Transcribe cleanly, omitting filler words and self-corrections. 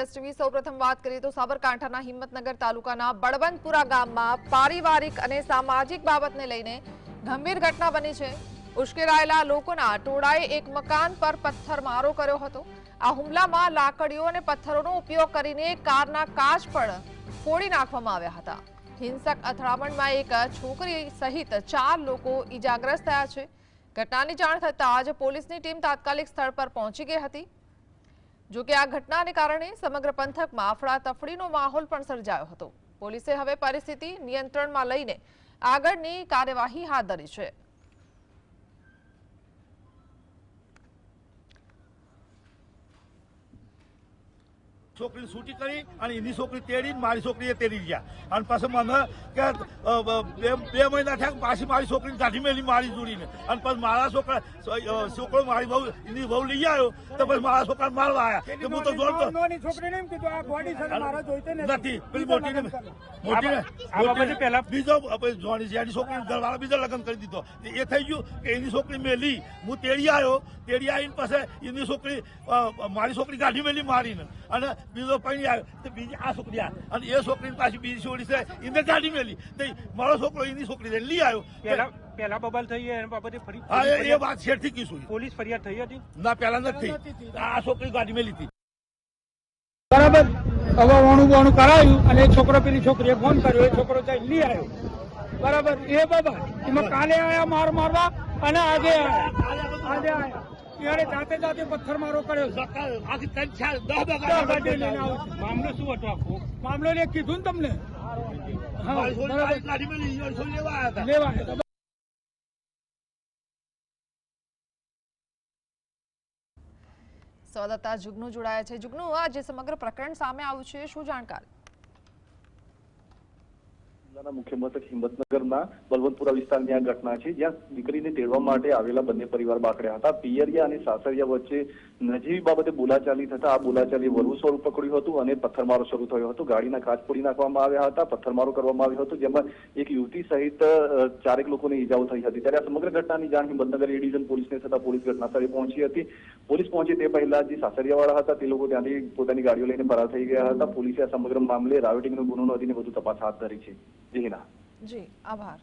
STV સૌપ્રથમ વાત કરીએ તો સાબરકાંઠાના હિંમતનગર તાલુકાના બળવંતપુરા ગામમાં પારિવારિક અને સામાજિક બાબતને લઈને ગંભીર ઘટના બની છે। ઉશ્કેરાયેલા લોકોના ટોળાએ એક મકાન પર પથ્થરમારો કર્યો હતો। આ હુમલામાં લાકડીઓ અને પથ્થરોનો ઉપયોગ કરીને કારના કાચ પણ ફોડી નાખવામાં આવ્યા હતા। હિંસક અથડામણમાં એક છોકરી સહિત 4 લોકો ઈજાગ્રસ્ત થયા છે। ઘટનાની જાણ થતાં જ પોલીસની ટીમ તાત્કાલિક સ્થળ પર પહોંચી ગઈ હતી। જો કે આ ઘટનાને કારણે સમગ્ર પંથકમાં અફડાતફડીનો માહોલ પણ સર્જાયો હતો। પોલીસે હવે પરિસ્થિતિ નિયંત્રણમાં લઈને આગળની કાર્યવાહી હાથ ધરી છે। છોકરી છૂટી કરી અને એની છોકરી તેડીને મારી છોકરીએ તેડી ગયા અને પછી મને કે 2 મહિના થયા પાછી મારી છોકરીને કાઢી મેલી મારી જોડીને અને પછી મારા છોકરો મારી બહુ એની બહુ લઈ આવ્યો તો પછી મારા છોકરાને મારવા આવ્યા કે હું તો જોડતો નથી પેલી મોટી પહેલા બીજો જોડી છે એની છોકરી ઘરવાળા બીજો લગ્ન કરી દીધો એ થઈ ગયું કે એની છોકરી મેલી હું તેડી આવ્યો તેડી આવીને પછી એની છોકરી મારી છોકરી કાઢી મેલી મારીને અને બીજો પૈણી આવ્યો તો બીજી આ છોકરી અને એ છોકરીની પાછી બીજી છોડી છે એને ગાડી મેલી તો મારો છોકરો એની છોકરી લઈ આવ્યો। પહેલા બબાલ થઈ એ બાબતે ફરી એ વાત શેરથી કીધું પોલીસ ફરિયાદ થઈ હતી ના પહેલા નથી આ છોકરી ગાડી મેલી હતી બરાબર। હવે વણું કરાયું અને છોકરો પેલી છોકરીએ ફોન કર્યો એ છોકરો લઈ આવ્યો બરાબર। એ બાબા એમાં કાલે આયા મારવા અને આજે આયા ત્યારે જાતે પથ્થરમારો કર્યો। મામલો શું હતો આખો મામલો ને કીધું ને તમને લેવા સંવાદદાતા જુગનુ જોડાયા છે। જુગનુ, આ જે સમગ્ર પ્રકરણ સામે આવ્યું છે શું જાણકારી? મુખ્ય મથક હિંમતનગરના બલવંતપુરા વિસ્તારની આ ઘટના છે, જ્યાં દીકરીને તેડવા માટે આવેલા બંને પરિવાર બાકડ્યા હતા। પિયરિયા અને સાસરિયા વચ્ચે નજીવી બાબતે બોલાચાલી થતા આ બોલાચાલી વધુ સ્વરૂપ પકડ્યું હતું અને પથ્થરમારો શરૂ થયો હતો। ગાડીના કાચ ફોડી નાખવામાં આવ્યા હતા, પથ્થરમારો કરવામાં આવ્યો હતો, જેમાં એક યુવતી સહિત 4 લોકોને ઈજાઓ થઈ હતી। ત્યારે આ સમગ્ર ઘટનાની જાણ હિંમતનગર એ ડિવિઝન પોલીસને થતા પોલીસ ઘટનાસ્થળે પહોંચી હતી। પોલીસ પહોંચી તે પહેલા જે સાસરિયાવાળા હતા તે લોકો ત્યાંથી પોતાની ગાડીઓ લઈને ફરાર થઈ ગયા હતા। પોલીસે આ સમગ્ર મામલે રાયોટિંગનો ગુનો નોંધીને વધુ તપાસ હાથ ધરી છે। જી, આભાર।